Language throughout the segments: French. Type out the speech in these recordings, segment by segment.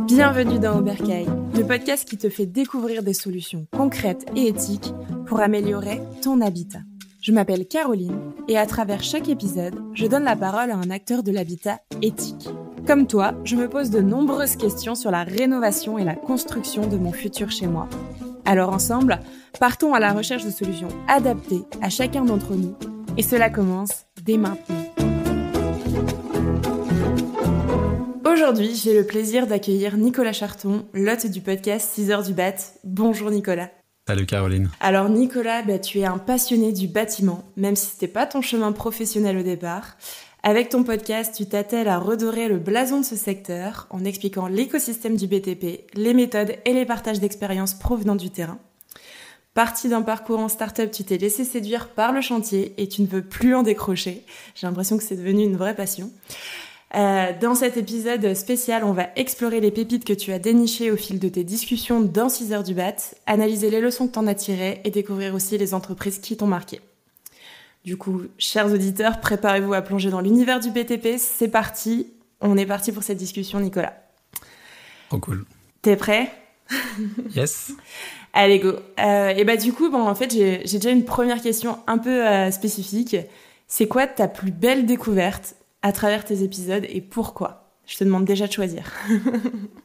Bienvenue dans Oberkaï, le podcast qui te fait découvrir des solutions concrètes et éthiques pour améliorer ton habitat. Je m'appelle Caroline et à travers chaque épisode, je donne la parole à un acteur de l'habitat éthique. Comme toi, je me pose de nombreuses questions sur la rénovation et la construction de mon futur chez moi. Alors ensemble, partons à la recherche de solutions adaptées à chacun d'entre nous et cela commence dès maintenant. Aujourd'hui, j'ai le plaisir d'accueillir Nicolas Charton, l'hôte du podcast 6 heures du Bat. Bonjour Nicolas. Salut Caroline. Alors Nicolas, tu es un passionné du bâtiment, même si c'était pas ton chemin professionnel au départ. Avec ton podcast, tu t'attelles à redorer le blason de ce secteur en expliquant l'écosystème du BTP, les méthodes et les partages d'expériences provenant du terrain. Parti d'un parcours en start-up, tu t'es laissé séduire par le chantier et tu ne veux plus en décrocher. J'ai l'impression que c'est devenu une vraie passion. Dans cet épisode spécial, on va explorer les pépites que tu as dénichées au fil de tes discussions dans 6 heures du Bat, analyser les leçons que t'en as tirées et découvrir aussi les entreprises qui t'ont marqué. Du coup, chers auditeurs, préparez-vous à plonger dans l'univers du BTP. C'est parti, on est parti pour cette discussion, Nicolas. Trop cool. T'es prêt ? Yes. Allez, go. Du coup, en fait, j'ai déjà une première question un peu spécifique. C'est quoi ta plus belle découverte à travers tes épisodes et pourquoi ? Je te demande déjà de choisir.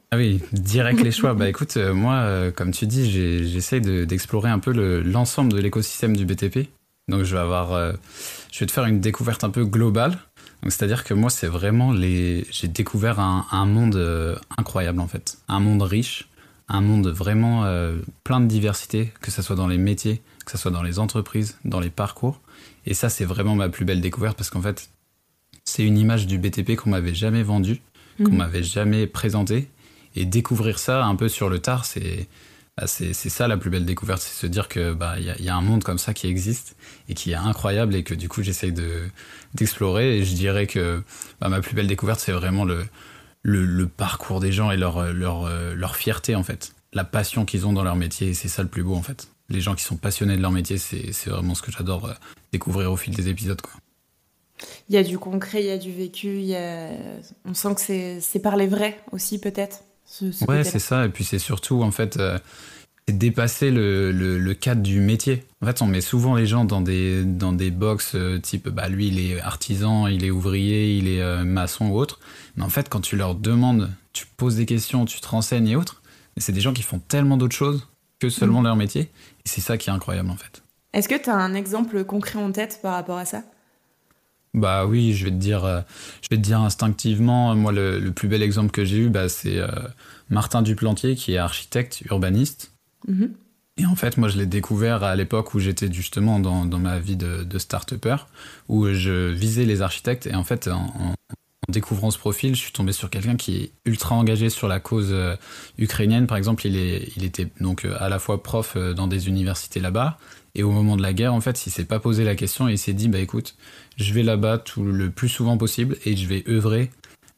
Ah oui, direct les choix. Écoute, moi, comme tu dis, j'essaye d'explorer un peu l'ensemble de l'écosystème du BTP. Donc je vais te faire une découverte un peu globale. Donc c'est-à-dire que moi, c'est vraiment j'ai découvert un monde incroyable en fait, un monde riche, un monde vraiment plein de diversité, que ça soit dans les métiers, que ça soit dans les entreprises, dans les parcours. Et ça, c'est vraiment ma plus belle découverte parce qu'en fait, c'est une image du BTP qu'on m'avait jamais vendue, qu'on m'avait jamais présentée. Et découvrir ça un peu sur le tard, c'est ça la plus belle découverte, c'est se dire que y a un monde comme ça qui existe et qui est incroyable et que du coup j'essaye d'explorer. Et je dirais que ma plus belle découverte, c'est vraiment le parcours des gens et leur fierté en fait, la passion qu'ils ont dans leur métier. Et c'est ça le plus beau en fait. Les gens qui sont passionnés de leur métier, c'est vraiment ce que j'adore découvrir au fil des épisodes, quoi. Il y a du concret, il y a du vécu, on sent que c'est par les vrais aussi peut-être. Ouais, c'est ça. Et puis c'est surtout en fait c'est dépasser le cadre du métier. En fait, on met souvent les gens dans des box type lui il est artisan, il est ouvrier, il est maçon ou autre. Mais en fait, quand tu leur demandes, tu poses des questions, tu te renseignes et autres, mais c'est des gens qui font tellement d'autres choses que seulement leur métier. Et c'est ça qui est incroyable en fait. Est-ce que tu as un exemple concret en tête par rapport à ça ? Oui, je vais te dire instinctivement, moi le plus bel exemple que j'ai eu, c'est Martin Duplantier qui est architecte urbaniste. Mm-hmm. Et en fait, moi je l'ai découvert à l'époque où j'étais justement dans ma vie de start-upper, où je visais les architectes. Et en fait, en découvrant ce profil, je suis tombé sur quelqu'un qui est ultra engagé sur la cause ukrainienne. Par exemple, il était donc à la fois prof dans des universités là-bas. Et au moment de la guerre, en fait, il s'est pas posé la question et il s'est dit, écoute, je vais là-bas le plus souvent possible et je vais œuvrer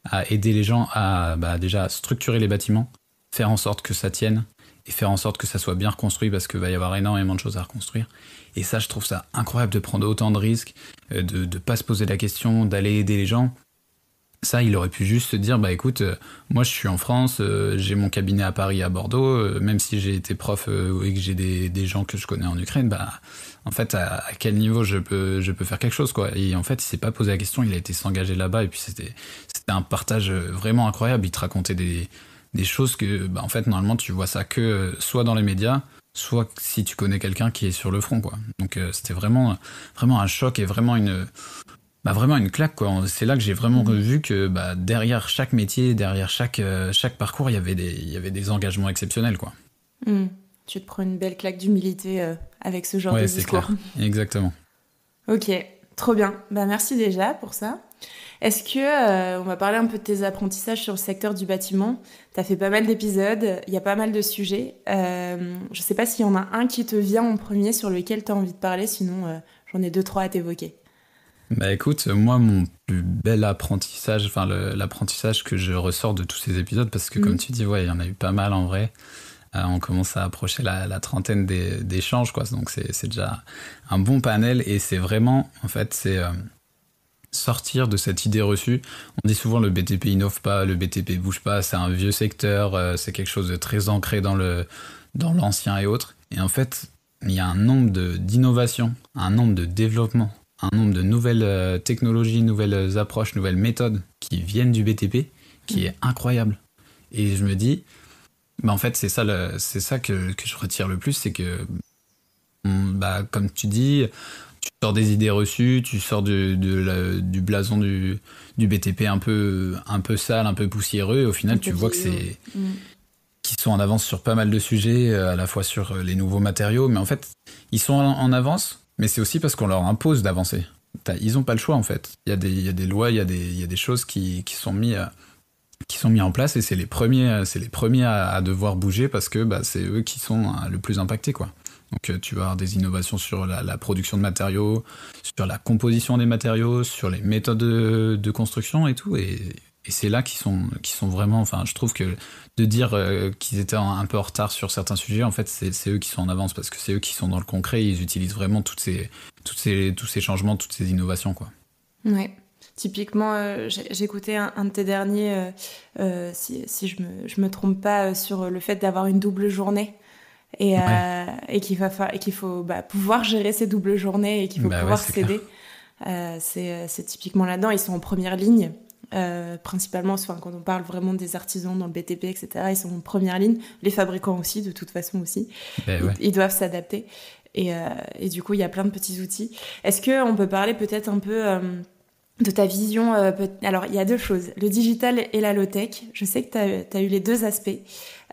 à aider les gens à déjà structurer les bâtiments, faire en sorte que ça tienne et faire en sorte que ça soit bien reconstruit parce qu'il va y avoir énormément de choses à reconstruire. Et ça, je trouve ça incroyable de prendre autant de risques, de pas se poser la question, d'aller aider les gens. Ça, il aurait pu juste se dire, écoute, moi je suis en France, j'ai mon cabinet à Paris, à Bordeaux, même si j'ai été prof et que j'ai des gens que je connais en Ukraine, en fait, à quel niveau je peux faire quelque chose, quoi. Et en fait, il s'est pas posé la question, il a été s'engager là-bas, et puis c'était un partage vraiment incroyable. Il te racontait des choses que, en fait, normalement, tu vois ça que soit dans les médias, soit si tu connais quelqu'un qui est sur le front, quoi. Donc c'était vraiment un choc et vraiment vraiment une claque, quoi. C'est là que j'ai vraiment vu que derrière chaque métier, derrière chaque parcours, il y avait des engagements exceptionnels, quoi. Tu te prends une belle claque d'humilité avec ce genre de discours. Clair. Exactement. Ok, trop bien. Merci déjà pour ça. Est-ce que on va parler un peu de tes apprentissages sur le secteur du bâtiment ? T'as fait pas mal d'épisodes, il y a pas mal de sujets. Je sais pas s'il y en a un qui te vient en premier sur lequel t'as envie de parler, sinon j'en ai 2-3 à t'évoquer. Écoute, moi, mon plus bel apprentissage, l'apprentissage que je ressors de tous ces épisodes, parce que comme tu dis, il y en a eu pas mal en vrai. On commence à approcher la trentaine d'échanges, quoi. Donc c'est déjà un bon panel et c'est vraiment, en fait, sortir de cette idée reçue. On dit souvent le BTP innove pas, le BTP bouge pas, c'est un vieux secteur, c'est quelque chose de très ancré dans l'ancien et autres. Et en fait, il y a un nombre d'innovations, un nombre de développements, un nombre de nouvelles technologies, nouvelles approches, nouvelles méthodes qui viennent du BTP qui est incroyable. Et je me dis, en fait, c'est ça que je retire le plus, c'est que, comme tu dis, tu sors des idées reçues, tu sors du blason du BTP un peu sale, un peu poussiéreux, et au final, tu vois que c'est... qu'ils sont en avance sur pas mal de sujets, à la fois sur les nouveaux matériaux, mais en fait, ils sont en avance, mais c'est aussi parce qu'on leur impose d'avancer. Ils n'ont pas le choix, en fait. Il y a des lois, il y a des choses qui sont mises en place, et c'est les premiers à devoir bouger parce que c'est eux qui sont le plus impactés, quoi. Donc tu vas avoir des innovations sur la production de matériaux, sur la composition des matériaux, sur les méthodes de construction et tout, et c'est là qu'ils sont vraiment, enfin je trouve que de dire qu'ils étaient un peu en retard sur certains sujets, en fait c'est eux qui sont en avance parce que c'est eux qui sont dans le concret, ils utilisent vraiment tous ces changements, toutes ces innovations, quoi. Ouais. Typiquement, j'écoutais un de tes derniers, si je me trompe pas, sur le fait d'avoir une double journée et qu'il faut pouvoir gérer ces doubles journées et qu'il faut pouvoir s'aider. C'est typiquement là-dedans. Ils sont en première ligne, principalement quand on parle vraiment des artisans dans le BTP, etc. Ils sont en première ligne. Les fabricants aussi, de toute façon aussi. Ils doivent s'adapter. Et du coup, il y a plein de petits outils. Est-ce qu'on peut parler peut-être un peu... de ta vision, alors il y a deux choses, le digital et la low-tech. Je sais que t'as eu les deux aspects.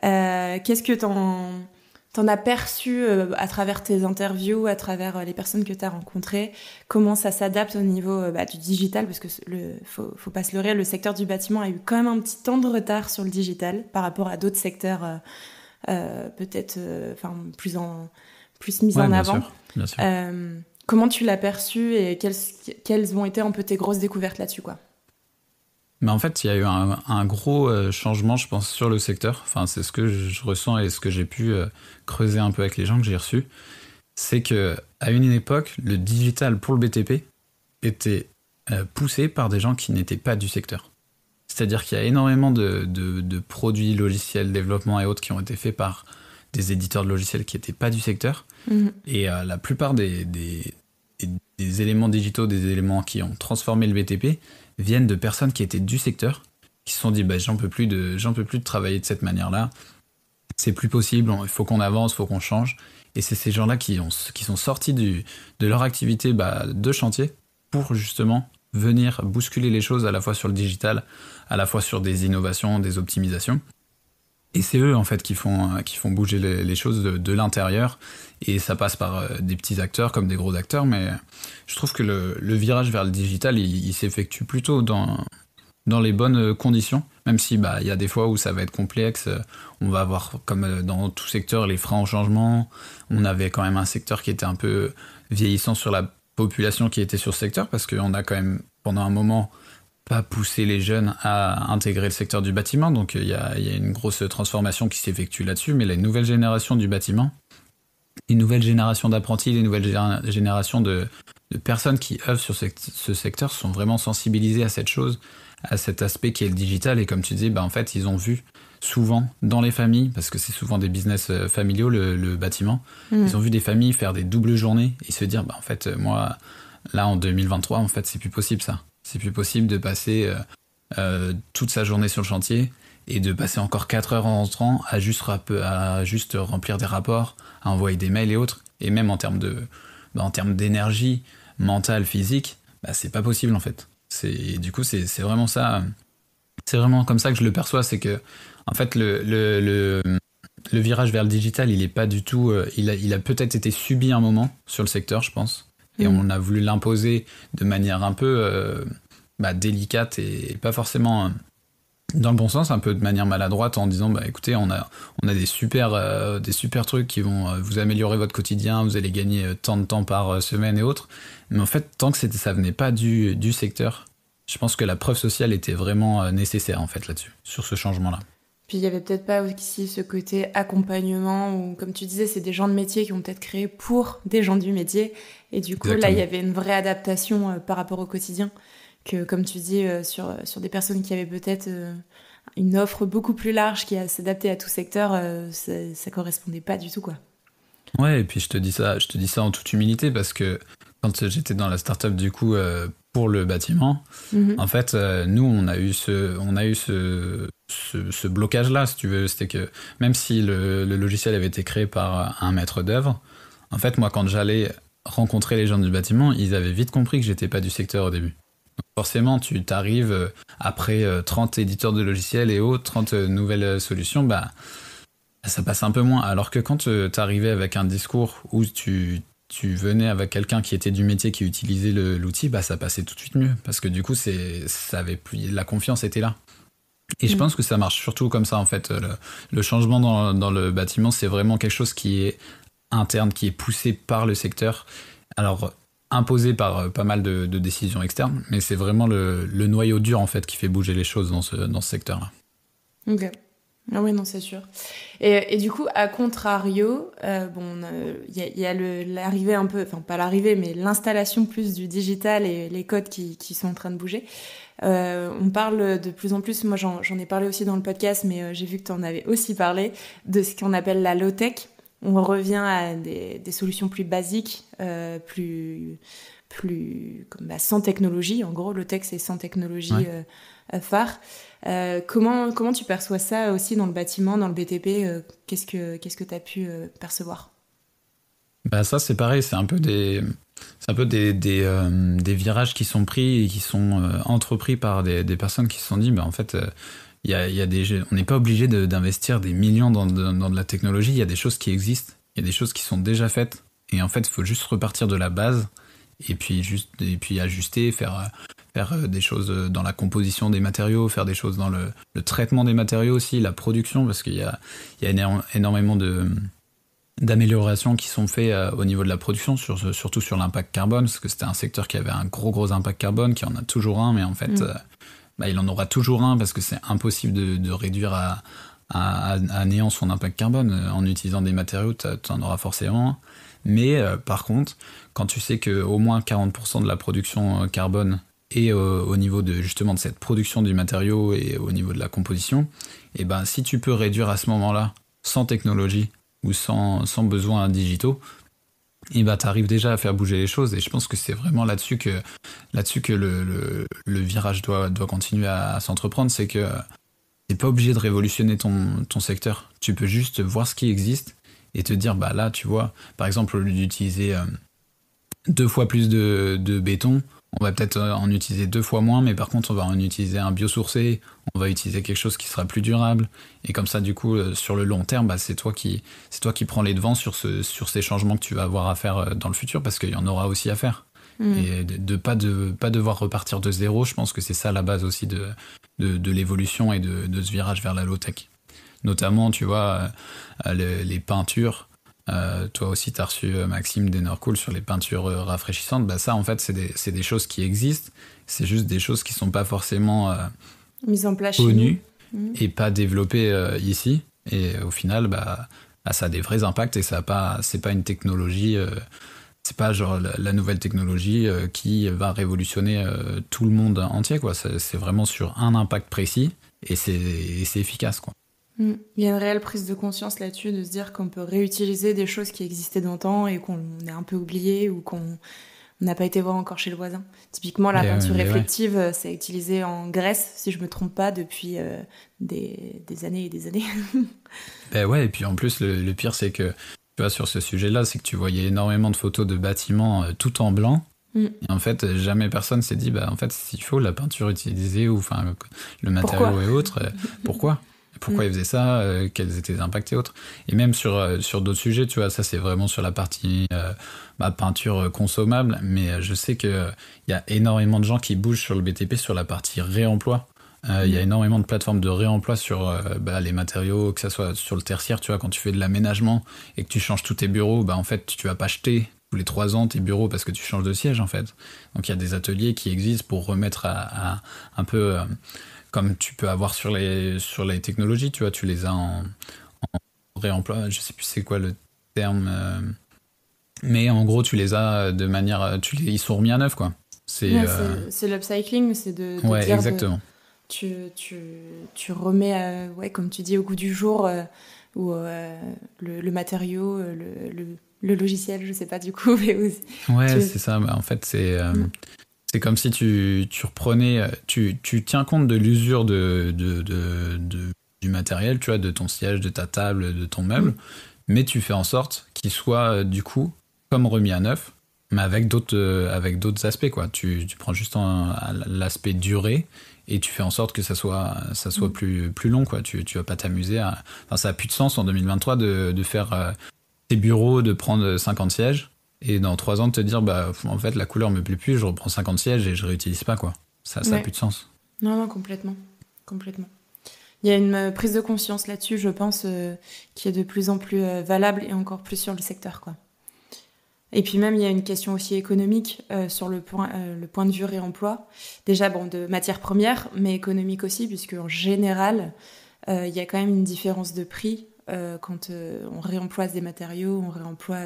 Qu'est-ce que t'en as perçu à travers tes interviews, à travers les personnes que t'as rencontrées? Comment ça s'adapte au niveau du digital? Parce que faut pas se leurrer, le secteur du bâtiment a eu quand même un petit temps de retard sur le digital par rapport à d'autres secteurs peut-être plus mis en avant. Bien sûr. Comment tu l'as perçu et quelles ont été un peu tes grosses découvertes là-dessus, quoi? Mais en fait, il y a eu un gros changement, je pense, sur le secteur. Enfin, c'est ce que je ressens et ce que j'ai pu creuser un peu avec les gens que j'ai reçus. C'est qu'à une époque, le digital pour le BTP était poussé par des gens qui n'étaient pas du secteur. C'est-à-dire qu'il y a énormément de produits logiciels, développement et autres qui ont été faits par des éditeurs de logiciels qui n'étaient pas du secteur. Et la plupart des éléments digitaux, des éléments qui ont transformé le BTP viennent de personnes qui étaient du secteur, qui se sont dit j'en peux plus de travailler de cette manière-là, c'est plus possible, il faut qu'on avance, il faut qu'on change. Et c'est ces gens-là qui sont sortis de leur activité de chantier pour justement venir bousculer les choses à la fois sur le digital, à la fois sur des innovations, des optimisations. Et c'est eux en fait qui font bouger les choses de l'intérieur, et ça passe par des petits acteurs comme des gros acteurs, mais je trouve que le virage vers le digital il s'effectue plutôt dans les bonnes conditions, même si il y a des fois où ça va être complexe. On va avoir, comme dans tout secteur, les freins au changement. On avait quand même un secteur qui était un peu vieillissant sur la population qui était sur ce secteur, parce qu'on a quand même pendant un moment pas pousser les jeunes à intégrer le secteur du bâtiment, donc il y a une grosse transformation qui s'effectue là-dessus, mais les nouvelles générations du bâtiment, les nouvelles générations d'apprentis, les nouvelles générations de personnes qui œuvrent sur ce secteur sont vraiment sensibilisées à cette chose, à cet aspect qui est le digital, et comme tu disais, en fait ils ont vu souvent dans les familles, parce que c'est souvent des business familiaux le bâtiment, ils ont vu des familles faire des doubles journées et se dire en fait moi là en 2023 en fait c'est plus possible ça. C'est plus possible de passer toute sa journée sur le chantier et de passer encore 4 heures en rentrant à juste remplir des rapports, à envoyer des mails et autres. Et même en termes d'énergie mentale, physique, c'est pas possible en fait. Du coup, c'est vraiment ça. C'est vraiment comme ça que je le perçois. C'est que, en fait, le virage vers le digital, il est pas du tout. Il a peut-être été subi un moment sur le secteur, je pense. Et on a voulu l'imposer de manière un peu délicate et pas forcément dans le bon sens, un peu de manière maladroite, en disant écoutez, on a des super trucs qui vont vous améliorer votre quotidien, vous allez gagner tant de temps par semaine et autres. Mais en fait, tant que ça venait pas du secteur, je pense que la preuve sociale était vraiment nécessaire en fait là-dessus, sur ce changement-là. Puis il y avait peut-être pas aussi ce côté accompagnement où, comme tu disais, c'est des gens de métier qui ont peut-être créé pour des gens du métier. Et du coup, Exactement. Là, il y avait une vraie adaptation par rapport au quotidien que comme tu dis, sur des personnes qui avaient peut-être une offre beaucoup plus large qui s'adaptait à tout secteur, ça correspondait pas du tout, quoi. Ouais, et puis je te dis ça en toute humilité parce que quand j'étais dans la start-up du coup pour le bâtiment, en fait, nous on a eu ce blocage-là, si tu veux, c'était que même si le logiciel avait été créé par un maître d'œuvre, en fait, moi quand j'allais rencontrer les gens du bâtiment, ils avaient vite compris que j'étais pas du secteur au début. Donc forcément, tu t'arrives après 30 éditeurs de logiciels et autres, 30 nouvelles solutions, bah ça passe un peu moins. Alors que quand t'arrivais avec un discours où tu venais avec quelqu'un qui était du métier, qui utilisait l'outil, bah ça passait tout de suite mieux. Parce que du coup, la confiance était là. Et je pense que ça marche surtout comme ça, en fait. Le changement dans le bâtiment, c'est vraiment quelque chose qui est interne, qui est poussé par le secteur. Alors, imposé par pas mal de décisions externes, mais c'est vraiment le noyau dur, en fait, qui fait bouger les choses dans ce secteur-là. Ok. Ah oui, non, c'est sûr. Et du coup, à contrario, il y a l'arrivée un peu, enfin pas l'arrivée, mais l'installation plus du digital et les codes qui sont en train de bouger. On parle de plus en plus, moi j'en ai parlé aussi dans le podcast, mais j'ai vu que tu en avais aussi parlé, de ce qu'on appelle la low-tech. On revient à des solutions plus basiques, sans technologie. En gros, low-tech, c'est sans technologie phare. Comment tu perçois ça aussi dans le bâtiment, dans le BTP, qu'est-ce que tu as pu percevoir? Bah ça c'est pareil, c'est un peu des virages qui sont pris et qui sont entrepris par des personnes qui se sont dit bah en fait il y a on n'est pas obligé d'investir des millions dans de la technologie, il y a des choses qui existent, il y a des choses qui sont déjà faites et en fait il faut juste repartir de la base et puis ajuster, faire des choses dans la composition des matériaux, faire des choses dans le traitement des matériaux aussi, la production, parce qu'il y a énormément d'améliorations qui sont faites au niveau de la production, surtout sur l'impact carbone, parce que c'était un secteur qui avait un gros impact carbone, qui en a toujours un, mais en fait, il en aura toujours un, parce que c'est impossible de réduire à néant son impact carbone. En utilisant des matériaux, tu en auras forcément un. Mais par contre, quand tu sais qu'au moins 40% de la production carbone et au niveau de justement de cette production du matériau et au niveau de la composition, et ben si tu peux réduire à ce moment-là sans technologie ou sans besoins digitaux, et ben t'arrives déjà à faire bouger les choses. Et je pense que c'est vraiment là-dessus que le virage doit continuer à s'entreprendre. C'est que t'es pas obligé de révolutionner ton secteur. Tu peux juste voir ce qui existe et te dire bah là tu vois, par exemple au lieu d'utiliser 2 fois plus de béton, on va peut-être en utiliser 2 fois moins, mais par contre on va en utiliser un biosourcé, on va utiliser quelque chose qui sera plus durable, et comme ça du coup sur le long terme, bah, c'est toi qui prends les devants sur ces changements que tu vas avoir à faire dans le futur, parce qu'il y en aura aussi à faire. Et de pas devoir repartir de zéro, je pense que c'est ça la base aussi de l'évolution et de ce virage vers la low-tech. Notamment, tu vois, les peintures. Toi aussi, tu as reçu Maxime d'Enercool sur les peintures rafraîchissantes. Bah ça, en fait, c'est des choses qui existent. C'est juste des choses qui sont pas forcément mises en place connues et pas développées ici. Et au final, bah, ça a des vrais impacts et c'est pas une technologie. C'est pas genre la nouvelle technologie qui va révolutionner tout le monde entier, quoi. C'est vraiment sur un impact précis et c'est efficace, quoi. Il y a une réelle prise de conscience là-dessus, de se dire qu'on peut réutiliser des choses qui existaient d'antan et qu'on a un peu oublié ou qu'on n'a pas été voir encore chez le voisin. Typiquement, la peinture réflective, c'est utilisé en Grèce, si je me trompe pas, depuis des années et des années. Ben ouais, et puis en plus, le pire, c'est que, tu vois, sur ce sujet-là, c'est que tu voyais énormément de photos de bâtiments tout en blanc. Et en fait, jamais personne s'est dit, bah, en fait, s'il faut la peinture utilisée ou enfin le matériau et autres, pourquoi ils faisaient ça, quels étaient les impacts et autres. Et même sur d'autres sujets, tu vois, ça c'est vraiment sur la partie peinture consommable, mais je sais qu'il y a énormément de gens qui bougent sur le BTP sur la partie réemploi. Il y a énormément de plateformes de réemploi sur les matériaux, que ça soit sur le tertiaire, tu vois, quand tu fais de l'aménagement et que tu changes tous tes bureaux, bah en fait tu vas pas acheter tous les 3 ans tes bureaux parce que tu changes de siège en fait. Donc il y a des ateliers qui existent pour remettre à un peu comme tu peux avoir sur les technologies, tu vois, tu les as en réemploi, je sais plus c'est quoi le terme, mais en gros tu les as de manière, ils sont remis à neuf, quoi. C'est l'upcycling, c'est de ouais, dire exactement. Tu remets, comme tu dis, au goût du jour ou le matériau, le logiciel, je sais pas du coup. Mais aussi, ouais, c'est ça. Bah, en fait, c'est comme si tu reprenais, tu tiens compte de l'usure du matériel, tu vois, de ton siège, de ta table, de ton meuble, mais tu fais en sorte qu'il soit du coup comme remis à neuf, mais avec d'autres aspects, quoi. Tu prends juste l'aspect durée et tu fais en sorte que ça soit plus long, quoi. Tu vas pas t'amuser à... Enfin, ça a plus de sens en 2023 de faire tes bureaux, de prendre 50 sièges et dans 3 ans de te dire, bah, en fait, la couleur me plaît plus, je reprends 50 sièges et je réutilise pas, quoi. Ça a plus de sens. Non, complètement. Complètement. Il y a une prise de conscience là-dessus, je pense, qui est de plus en plus valable et encore plus sur le secteur, quoi. Et puis même, il y a une question aussi économique sur le point de vue réemploi. Déjà, de matières premières, mais économique aussi, puisque en général, il y a quand même une différence de prix quand on réemploie des matériaux, on réemploie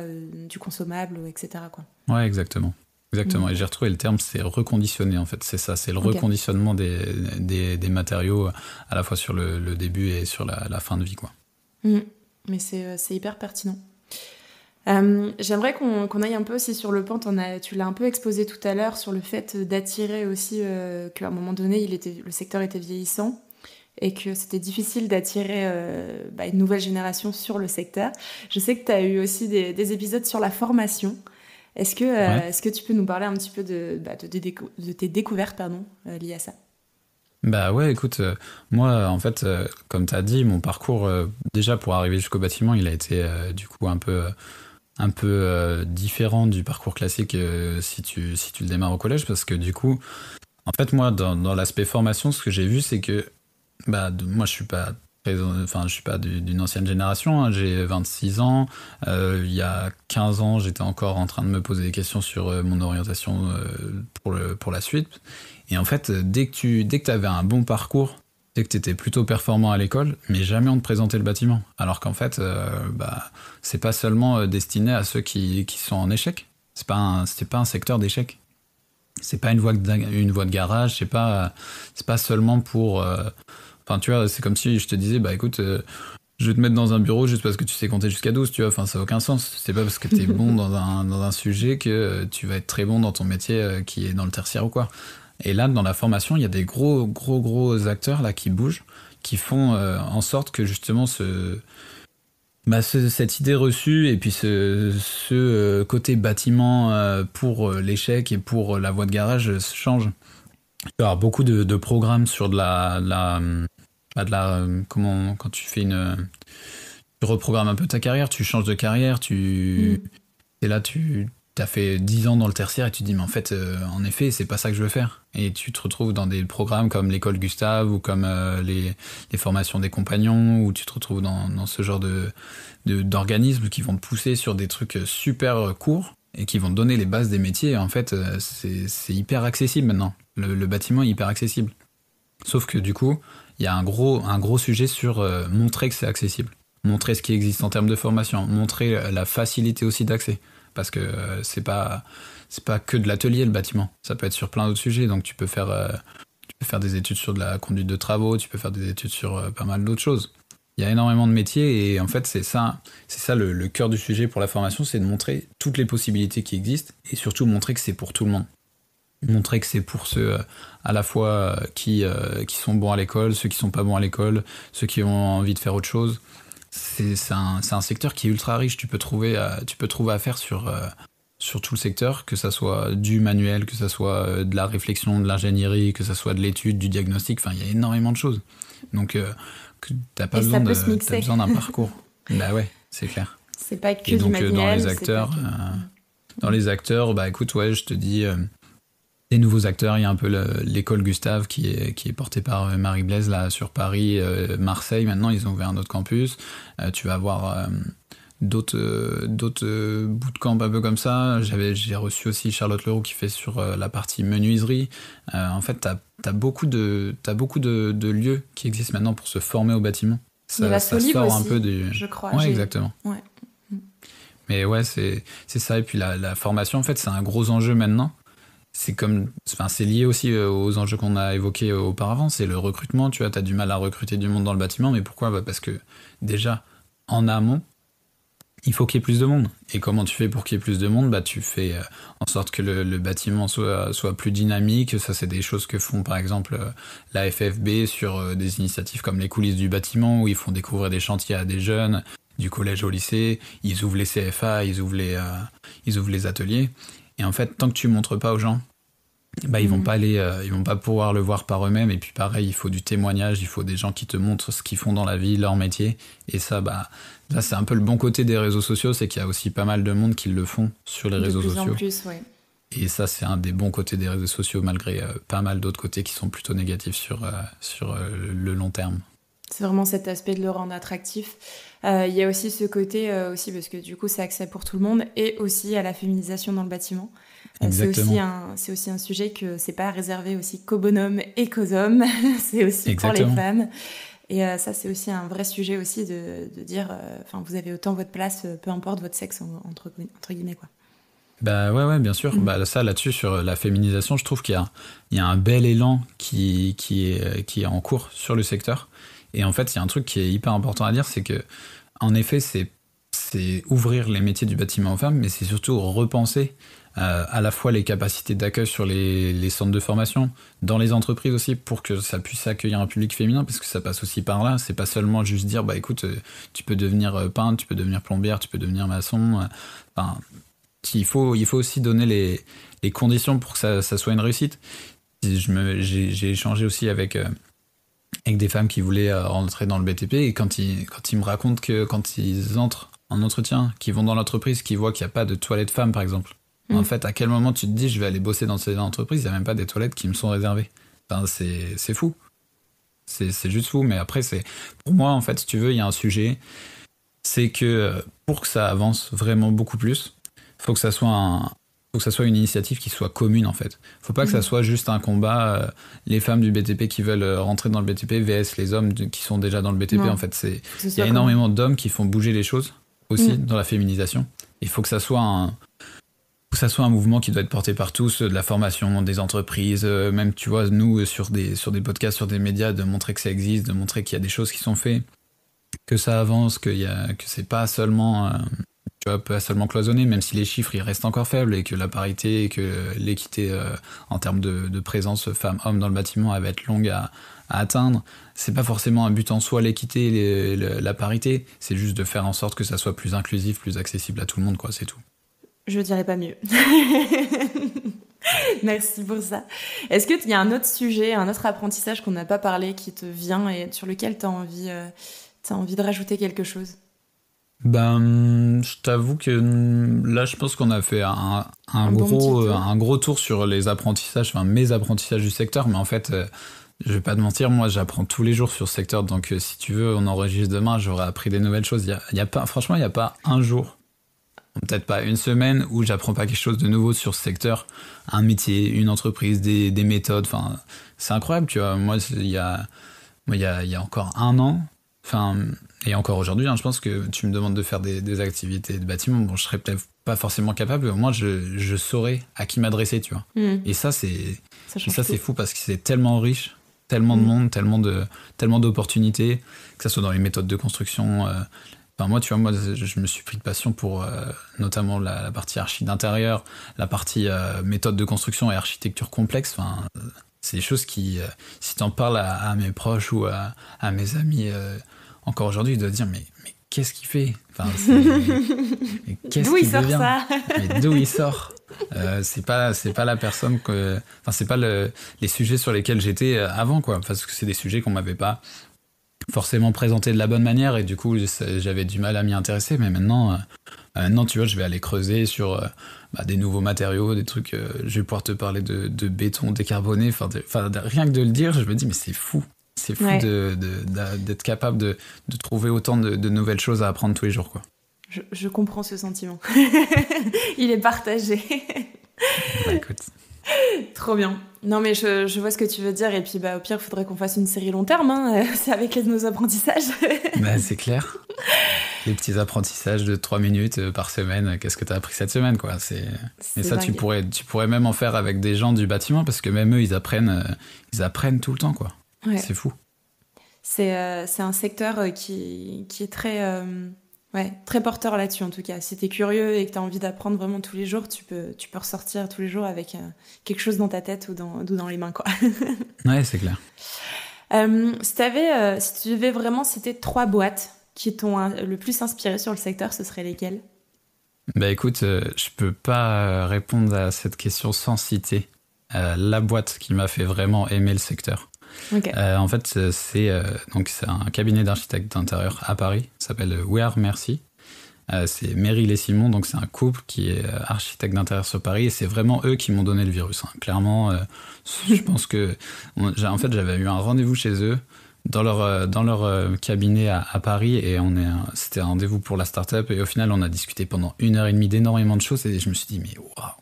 du consommable, etc., quoi. Ouais, exactement. Exactement. Et j'ai retrouvé le terme, c'est reconditionner, en fait. C'est ça, c'est le reconditionnement des matériaux, à la fois sur le début et sur la fin de vie, quoi. Mais c'est hyper pertinent. J'aimerais qu'on aille un peu aussi sur le pan. Tu l'as un peu exposé tout à l'heure sur le fait d'attirer aussi qu'à un moment donné, le secteur était vieillissant et que c'était difficile d'attirer une nouvelle génération sur le secteur. Je sais que tu as eu aussi des épisodes sur la formation. Est-ce que tu peux nous parler un petit peu de tes découvertes liées à ça? Bah ouais, écoute, moi, en fait, comme tu as dit, mon parcours, déjà pour arriver jusqu'au bâtiment, il a été du coup un peu différent du parcours classique si tu le démarres au collège, parce que du coup, en fait, moi, dans l'aspect formation, ce que j'ai vu, c'est que moi, je suis pas d'une ancienne génération, hein, j'ai 26 ans, il y a 15 ans, j'étais encore en train de me poser des questions sur mon orientation pour la suite. Et en fait, dès que tu avais un bon parcours, dès que tu étais plutôt performant à l'école, mais jamais on te présentait le bâtiment. Alors qu'en fait, c'est pas seulement destiné à ceux qui sont en échec. C'était pas un secteur d'échec. C'est pas une voie de garage, c'est pas seulement pour... Enfin, tu vois, c'est comme si je te disais, écoute, je vais te mettre dans un bureau juste parce que tu sais compter jusqu'à 12, tu vois. Enfin, ça n'a aucun sens. C'est pas parce que t'es bon dans un sujet que tu vas être très bon dans ton métier qui est dans le tertiaire ou quoi. Et là, dans la formation, il y a des gros acteurs là qui bougent, qui font en sorte que justement cette idée reçue et puis ce côté bâtiment pour l'échec et pour la voie de garage change. Il peut y avoir beaucoup de programmes sur quand tu fais tu reprogrammes un peu ta carrière, tu changes de carrière, et là tu as fait 10 ans dans le tertiaire et tu te dis mais en fait en effet c'est pas ça que je veux faire, et tu te retrouves dans des programmes comme l'école Gustave ou comme les formations des compagnons, où tu te retrouves dans ce genre d'organismes qui vont te pousser sur des trucs super courts et qui vont te donner les bases des métiers. Et en fait c'est hyper accessible maintenant, le bâtiment est hyper accessible, sauf que du coup il y a un gros sujet sur montrer que c'est accessible, montrer ce qui existe en termes de formation, montrer la facilité aussi d'accès, parce que c'est pas que de l'atelier le bâtiment, ça peut être sur plein d'autres sujets. Donc tu peux faire des études sur de la conduite de travaux, tu peux faire des études sur pas mal d'autres choses. Il y a énormément de métiers et en fait c'est ça le cœur du sujet pour la formation, c'est de montrer toutes les possibilités qui existent et surtout montrer que c'est pour tout le monde. Montrer que c'est pour ceux à la fois qui sont bons à l'école, ceux qui sont pas bons à l'école, ceux qui ont envie de faire autre chose. C'est un secteur qui est ultra riche. Tu peux trouver à faire sur tout le secteur, que ça soit du manuel, que ça soit de la réflexion, de l'ingénierie, que ça soit de l'étude, du diagnostic. Enfin, il y a énormément de choses. Donc, t'as pas besoin d'un parcours. Bah ouais, c'est clair. C'est pas que du manuel. Dans les acteurs, écoute, ouais, je te dis... des nouveaux acteurs, il y a un peu l'école Gustave qui est portée par Marie-Blaise là sur Paris, Marseille. Maintenant, ils ont ouvert un autre campus. Tu vas avoir d'autres bootcamps un peu comme ça. J'ai reçu aussi Charlotte Leroux qui fait sur la partie menuiserie. En fait, t'as beaucoup de lieux qui existent maintenant pour se former au bâtiment. Ça sort aussi, un peu du... je crois. Ouais, exactement. Ouais. Mais ouais, c'est ça. Et puis la formation, en fait, c'est un gros enjeu maintenant. c'est lié aussi aux enjeux qu'on a évoqués auparavant. C'est le recrutement. Tu vois, t'as du mal à recruter du monde dans le bâtiment, mais pourquoi ? Bah parce que déjà, en amont, il faut qu'il y ait plus de monde. Et comment tu fais pour qu'il y ait plus de monde ? Bah, tu fais en sorte que le bâtiment soit plus dynamique. Ça, c'est des choses que font, par exemple, la FFB sur des initiatives comme les coulisses du bâtiment, où ils font découvrir des chantiers à des jeunes, du collège au lycée. Ils ouvrent les CFA, ils ouvrent les ateliers. Et en fait, tant que tu montres pas aux gens, bah, ils vont pas pouvoir le voir par eux-mêmes. Et puis pareil, il faut du témoignage, il faut des gens qui te montrent ce qu'ils font dans la vie, leur métier. Et ça, bah, là, c'est un peu le bon côté des réseaux sociaux, c'est qu'il y a aussi pas mal de monde qui le font sur les réseaux sociaux. De plus en plus, ouais. Et ça, c'est un des bons côtés des réseaux sociaux, malgré pas mal d'autres côtés qui sont plutôt négatifs sur le long terme. C'est vraiment cet aspect de le rendre attractif. Il y a aussi ce côté, aussi, parce que du coup, c'est accès pour tout le monde, et aussi à la féminisation dans le bâtiment. C'est aussi un sujet que c'est pas réservé aussi qu'aux bonhommes et qu'aux hommes, c'est aussi Exactement. pour les femmes. Et ça, c'est aussi un vrai sujet aussi de dire, vous avez autant votre place, peu importe votre sexe, entre guillemets, quoi. Bah ouais, bien sûr. Bah ça, là-dessus, sur la féminisation, je trouve qu'il y a un bel élan qui est en cours sur le secteur. Et en fait, il y a un truc qui est hyper important à dire, c'est que, en effet, c'est ouvrir les métiers du bâtiment aux femmes, mais c'est surtout repenser à la fois les capacités d'accueil sur les centres de formation, dans les entreprises aussi, pour que ça puisse accueillir un public féminin, parce que ça passe aussi par là. C'est pas seulement juste dire, bah écoute, tu peux devenir peintre, tu peux devenir plombière, tu peux devenir maçon. Il faut aussi donner les conditions pour que ça soit une réussite. J'ai échangé aussi avec des femmes qui voulaient rentrer dans le BTP, et quand ils me racontent que quand ils entrent en entretien, qu'ils vont dans l'entreprise, qu'ils voient qu'il n'y a pas de toilettes femmes, par exemple. En fait, à quel moment tu te dis je vais aller bosser dans cette entreprise, il n'y a même pas des toilettes qui me sont réservées. C'est fou. C'est juste fou. Mais après, pour moi, en fait, si tu veux, il y a un sujet, c'est que pour que ça avance vraiment beaucoup plus, faut que ça soit une initiative qui soit commune, en fait. Faut pas que ça soit juste un combat, les femmes du BTP qui veulent rentrer dans le BTP vs les hommes qui sont déjà dans le BTP. Non. En fait, il y a énormément d'hommes qui font bouger les choses aussi dans la féminisation. Il faut que ça soit un mouvement qui doit être porté par tous, de la formation, des entreprises, même, tu vois, nous, sur des podcasts, sur des médias, de montrer que ça existe, de montrer qu'il y a des choses qui sont faites, que ça avance, que c'est pas seulement, pas seulement cloisonné, même si les chiffres, ils restent encore faibles, et que la parité et que l'équité en termes de présence femmes-hommes dans le bâtiment, elle va être longue à atteindre. C'est pas forcément un but en soi, l'équité, la parité, c'est juste de faire en sorte que ça soit plus inclusif, plus accessible à tout le monde, quoi, c'est tout. Je dirais pas mieux. Merci pour ça. Est-ce qu'il y a un autre sujet, un autre apprentissage qu'on n'a pas parlé qui te vient et sur lequel tu as envie de rajouter quelque chose ? Je t'avoue que là, je pense qu'on a fait un gros tour sur les apprentissages, mes apprentissages du secteur, mais en fait, je vais pas te mentir, moi, j'apprends tous les jours sur ce secteur, donc si tu veux, on enregistre demain, j'aurai appris des nouvelles choses. Franchement, il n'y a pas un jour, peut-être pas une semaine, où j'apprends pas quelque chose de nouveau sur ce secteur, un métier, une entreprise, des méthodes. C'est incroyable, tu vois. Moi, il y a encore un an, et encore aujourd'hui, je pense que tu me demandes de faire des activités de bâtiment, bon, je serais peut-être pas forcément capable, mais au moins je saurais à qui m'adresser, tu vois. Et ça c'est fou, parce que c'est tellement riche, tellement de monde, tellement d'opportunités, que ça soit dans les méthodes de construction. Moi, tu vois, je me suis pris de passion pour notamment la partie archi d'intérieur, la partie méthode de construction et architecture complexe. C'est des choses qui, si t'en parles à mes proches ou à mes amis encore aujourd'hui, ils doivent dire mais qu'est-ce qu'il fait ? D'où il sort ça ? Mais d'où il sort ? C'est pas la personne que, c'est pas les sujets sur lesquels j'étais avant, quoi, parce que c'est des sujets qu'on m'avait pas forcément présenté de la bonne manière, et du coup j'avais du mal à m'y intéresser. Mais maintenant tu vois, je vais aller creuser sur des nouveaux matériaux, des trucs, je vais pouvoir te parler de béton décarboné, rien que de le dire, je me dis mais c'est fou d'être capable de trouver autant de nouvelles choses à apprendre tous les jours, quoi. Je comprends ce sentiment. Il est partagé. Écoute. Trop bien. Non, mais je vois ce que tu veux dire. Et puis, au pire, il faudrait qu'on fasse une série long terme. C'est avec nos apprentissages. C'est clair. Les petits apprentissages de 3 minutes par semaine, qu'est-ce que tu as appris cette semaine, quoi. Mais ça, tu pourrais même en faire avec des gens du bâtiment, parce que même eux, ils apprennent tout le temps, quoi. Ouais. C'est fou. C'est un secteur qui est très, très porteur là-dessus, en tout cas. Si t'es curieux et que t'as envie d'apprendre vraiment tous les jours, tu peux ressortir tous les jours avec quelque chose dans ta tête ou dans les mains, quoi. Ouais, c'est clair. Si tu devais vraiment citer 3 boîtes qui t'ont le plus inspiré sur le secteur, ce seraient lesquelles ? Bah écoute, je peux pas répondre à cette question sans citer la boîte qui m'a fait vraiment aimer le secteur. Okay. En fait, c'est un cabinet d'architectes d'intérieur à Paris, ça s'appelle We Are Merci. C'est Meryl et Simon, donc c'est un couple qui est architecte d'intérieur sur Paris, et c'est vraiment eux qui m'ont donné le virus. Hein. Clairement, je pense que en fait, j'avais eu un rendez-vous chez eux dans leur cabinet à Paris, et c'était un rendez-vous pour la start-up, et au final, on a discuté pendant 1h30 d'énormément de choses, et je me suis dit, mais waouh.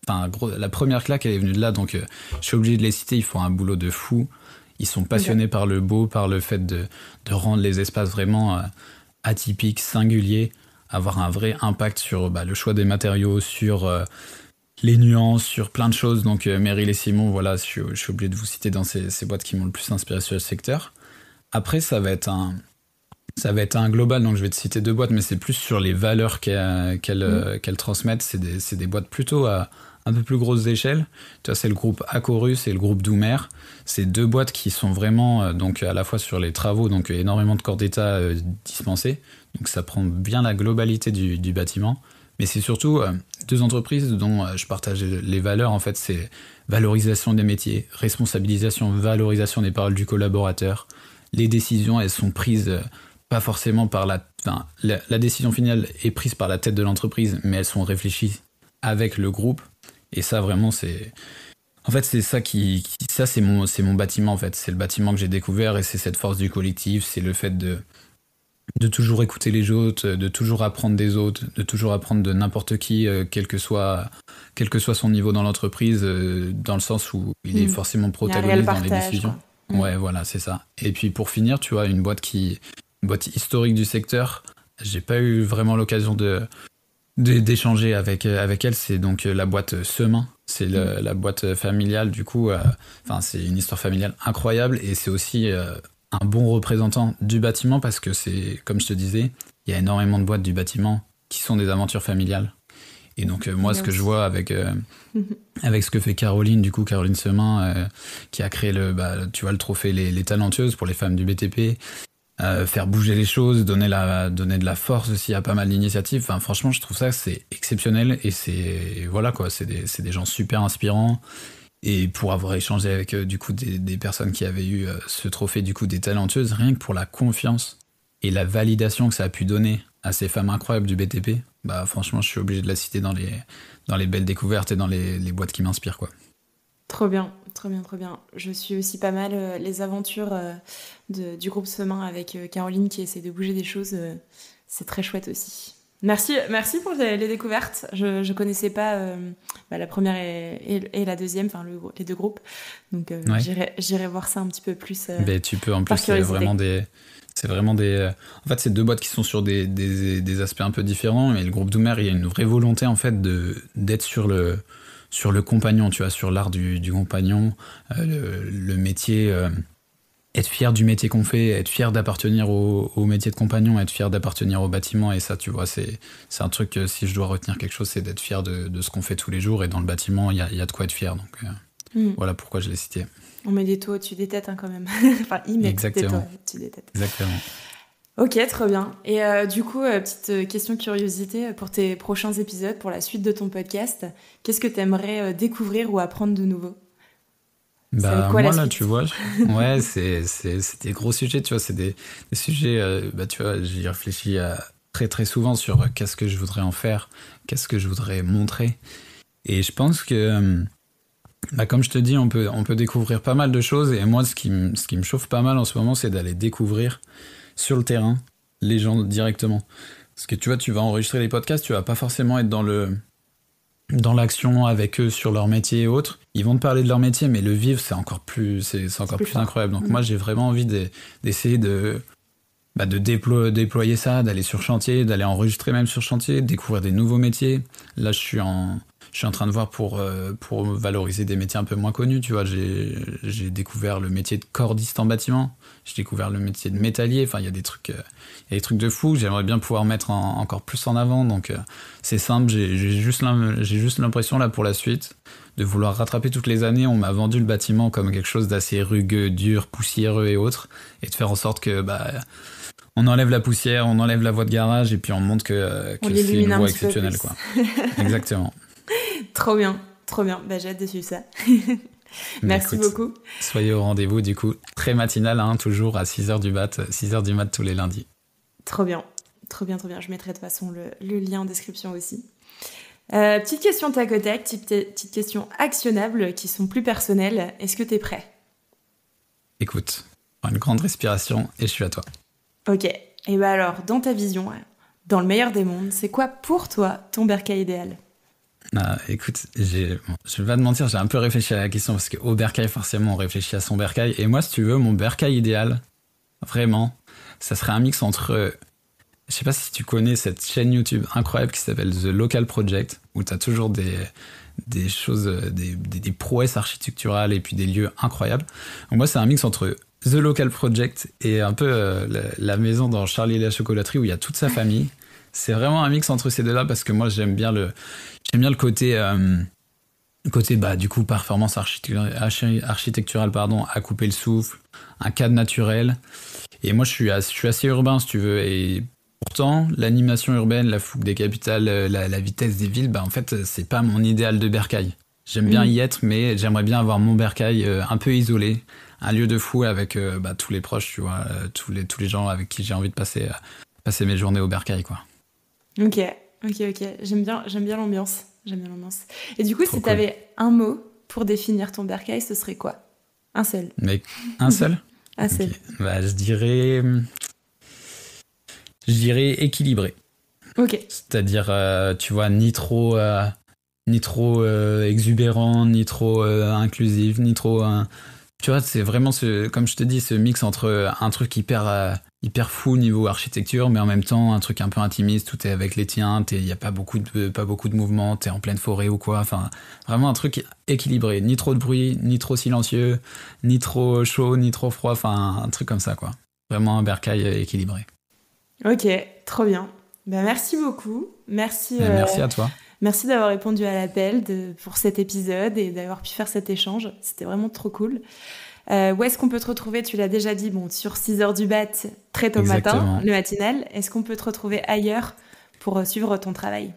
Enfin, la première claque, elle est venue de là, donc je suis obligé de les citer. Ils font un boulot de fou. Ils sont passionnés par le beau, par le fait de rendre les espaces vraiment atypiques, singuliers, avoir un vrai impact sur le choix des matériaux, sur les nuances, sur plein de choses. Donc Meryl et Simon, voilà, je suis obligé de vous citer dans ces boîtes qui m'ont le plus inspiré sur le secteur. Après, ça va être un global, donc je vais te citer 2 boîtes, mais c'est plus sur les valeurs qu'elles transmettent. C'est des boîtes plutôt à un peu plus grosse échelle. Tu vois, c'est le groupe Acorus et le groupe Doumer. C'est 2 boîtes qui sont vraiment donc à la fois sur les travaux, donc énormément de corps d'état dispensés. Donc ça prend bien la globalité du bâtiment. Mais c'est surtout 2 entreprises dont je partage les valeurs. En fait, c'est valorisation des métiers, responsabilisation, valorisation des paroles du collaborateur. Les décisions, elles sont prises pas forcément par la décision finale est prise par la tête de l'entreprise, mais elles sont réfléchies avec le groupe. Et ça, vraiment, c'est ça ça, c'est mon bâtiment, en fait. C'est le bâtiment que j'ai découvert, et c'est cette force du collectif, c'est le fait de toujours écouter les autres, de toujours apprendre des autres, de toujours apprendre de n'importe qui, quel que soit son niveau dans l'entreprise, dans le sens où il est forcément protagoniste dans les décisions. Ouais, voilà, c'est ça. Et puis pour finir, tu vois, une boîte historique du secteur, j'ai pas eu vraiment l'occasion d'échanger avec elle, c'est donc la boîte Semain. C'est la boîte familiale, du coup, c'est une histoire familiale incroyable, et c'est aussi un bon représentant du bâtiment, parce que c'est, comme je te disais, il y a énormément de boîtes du bâtiment qui sont des aventures familiales. Et donc moi, ce que je vois avec ce que fait Caroline, du coup, Caroline Semain, qui a créé le trophée les Talentueuses pour les femmes du BTP, faire bouger les choses, donner de la force aussi à pas mal d'initiatives. Enfin, franchement, je trouve ça c'est exceptionnel, et c'est des gens super inspirants. Et pour avoir échangé avec du coup des personnes qui avaient eu ce trophée du coup des Talentueuses, rien que pour la confiance et la validation que ça a pu donner à ces femmes incroyables du BTP, franchement, je suis obligé de la citer dans les belles découvertes et dans les boîtes qui m'inspirent, quoi. Trop bien, trop bien, trop bien. Je suis aussi pas mal les aventures du groupe Semain avec Caroline qui essaie de bouger des choses. C'est très chouette aussi. Merci pour les découvertes. Je connaissais pas la première et la deuxième, les 2 groupes. Donc j'irai voir ça un petit peu plus. Tu peux, en plus, c'est vraiment des en fait, c'est 2 boîtes qui sont sur des aspects un peu différents, mais le groupe Doumer, il y a une vraie volonté, en fait, d'être sur le compagnon, tu vois, sur l'art du compagnon, le métier, être fier du métier qu'on fait, être fier d'appartenir au métier de compagnon, être fier d'appartenir au bâtiment. Et ça, tu vois, c'est un truc que, si je dois retenir quelque chose, c'est d'être fier de ce qu'on fait tous les jours, et dans le bâtiment, il y a de quoi être fier. Donc voilà pourquoi je l'ai cité. On met des taux au-dessus des têtes, quand même. Ils mettent des taux au-dessus des têtes. Exactement. Ok, trop bien. Et du coup, petite question curiosité pour tes prochains épisodes, pour la suite de ton podcast. Qu'est-ce que tu aimerais découvrir ou apprendre de nouveau ? Moi, là, tu vois, ouais, c'est des gros sujets, tu vois, c'est des sujets, tu vois, j'y réfléchis très très souvent sur qu'est-ce que je voudrais en faire, qu'est-ce que je voudrais montrer. Et je pense que, comme je te dis, on peut découvrir pas mal de choses, et moi, ce qui me chauffe pas mal en ce moment, c'est d'aller découvrir sur le terrain les gens directement. Parce que tu vois, tu vas enregistrer les podcasts, tu vas pas forcément être dans l'action avec eux sur leur métier et autres. Ils vont te parler de leur métier, mais le vivre, c'est encore plus incroyable. Donc moi, j'ai vraiment envie d'essayer de déployer ça, d'aller sur chantier, d'aller enregistrer même sur chantier, découvrir des nouveaux métiers. Là, je suis en train de voir pour valoriser des métiers un peu moins connus, tu vois. J'ai découvert le métier de cordiste en bâtiment, j'ai découvert le métier de métallier, enfin, il y a des trucs de fou, j'aimerais bien pouvoir mettre encore plus en avant, donc c'est simple, j'ai juste l'impression, là, pour la suite, de vouloir rattraper toutes les années. On m'a vendu le bâtiment comme quelque chose d'assez rugueux, dur, poussiéreux et autres, et de faire en sorte que, on enlève la poussière, on enlève la voie de garage, et puis on montre que c'est une voie exceptionnelle, quoi. Exactement. Trop bien. J'ai hâte de suivre ça. Merci beaucoup. Soyez au rendez-vous, du coup, très matinal, toujours à 6h du mat tous les lundis. Trop bien. Je mettrai de toute façon le lien en description aussi. Petite question tac au tac, petite question actionnable qui sont plus personnelles. Est-ce que t'es prêt ? Écoute, une grande respiration et je suis à toi. Ok. Et alors, dans ta vision, dans le meilleur des mondes, c'est quoi pour toi ton bercail idéal ? Écoute, je vais pas te mentir, j'ai un peu réfléchi à la question parce qu'au bercail, forcément, on réfléchit à son bercail. Et moi, si tu veux, mon bercail idéal, vraiment, ça serait un mix entre... Je sais pas si tu connais cette chaîne YouTube incroyable qui s'appelle The Local Project, où t'as toujours des choses, des prouesses architecturales et puis des lieux incroyables. Donc moi, c'est un mix entre The Local Project et un peu la maison dans Charlie et la chocolaterie où il y a toute sa famille. C'est vraiment un mix entre ces deux-là parce que moi, j'aime bien le côté du coup performance architecturale, à couper le souffle, un cadre naturel. Et moi, je suis assez urbain, si tu veux. Et pourtant, l'animation urbaine, la fougue des capitales, la vitesse des villes, en fait, c'est pas mon idéal de bercail. J'aime bien y être, mais j'aimerais bien avoir mon bercail un peu isolé, un lieu de fou avec tous les proches, tu vois, tous les gens avec qui j'ai envie de passer mes journées au bercail, quoi. Ok. J'aime bien l'ambiance. Et du coup, si t'avais un mot pour définir ton bercail, ce serait quoi ? Un seul. Mais un seul ? Un seul. Okay. Je dirais équilibré. Ok. C'est-à-dire, tu vois, ni trop exubérant, ni trop inclusif, ni trop... tu vois, c'est vraiment, comme je te dis, ce mix entre un truc hyper fou niveau architecture, mais en même temps un truc un peu intimiste où t'es avec les tiens, il n'y a pas beaucoup de mouvement, t'es en pleine forêt ou quoi, enfin vraiment un truc équilibré, ni trop de bruit, ni trop silencieux, ni trop chaud, ni trop froid, enfin un truc comme ça, quoi. Vraiment un bercail équilibré. Ok, trop bien. Merci beaucoup. Merci à toi. Merci d'avoir répondu à l'appel pour cet épisode et d'avoir pu faire cet échange. C'était vraiment trop cool. Où est-ce qu'on peut te retrouver ? Tu l'as déjà dit, sur 6h du bat, très tôt le matin, le matinal. Est-ce qu'on peut te retrouver ailleurs pour suivre ton travail ?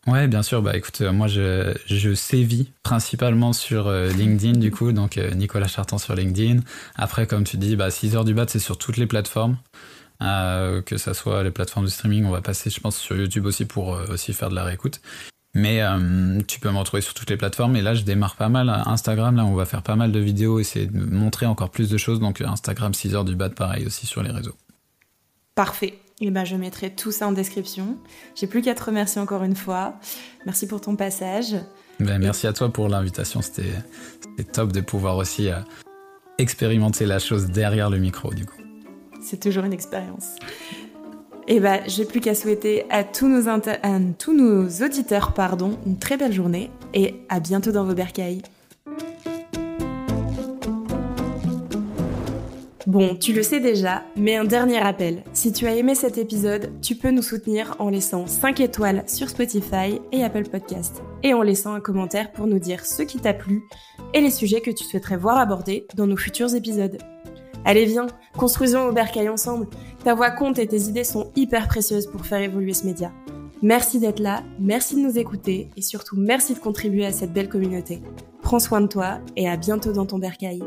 Ouais, bien sûr. Écoute, moi, je sévis principalement sur LinkedIn, du coup. Donc, Nicolas Chartan sur LinkedIn. Après, comme tu dis, 6h du bat, c'est sur toutes les plateformes. Que ça soit les plateformes de streaming. On va passer, je pense, sur YouTube aussi pour aussi faire de la réécoute. Mais tu peux me retrouver sur toutes les plateformes. Et là, je démarre pas mal Instagram. Là, on va faire pas mal de vidéos, essayer de montrer encore plus de choses. Donc, Instagram 6h du bat, pareil aussi sur les réseaux. Parfait. Et je mettrai tout ça en description. J'ai plus qu'à te remercier encore une fois. Merci pour ton passage. Merci à toi pour l'invitation. C'était top de pouvoir aussi expérimenter la chose derrière le micro, du coup. C'est toujours une expérience. Et j'ai plus qu'à souhaiter à tous nos auditeurs, une très belle journée et à bientôt dans vos bercails. Bon, tu le sais déjà, mais un dernier rappel. Si tu as aimé cet épisode, tu peux nous soutenir en laissant 5 étoiles sur Spotify et Apple Podcast. Et en laissant un commentaire pour nous dire ce qui t'a plu et les sujets que tu souhaiterais voir abordés dans nos futurs épisodes. Allez, viens, construisons au bercail ensemble. Ta voix compte et tes idées sont hyper précieuses pour faire évoluer ce média. Merci d'être là, merci de nous écouter et surtout merci de contribuer à cette belle communauté. Prends soin de toi et à bientôt dans ton bercail.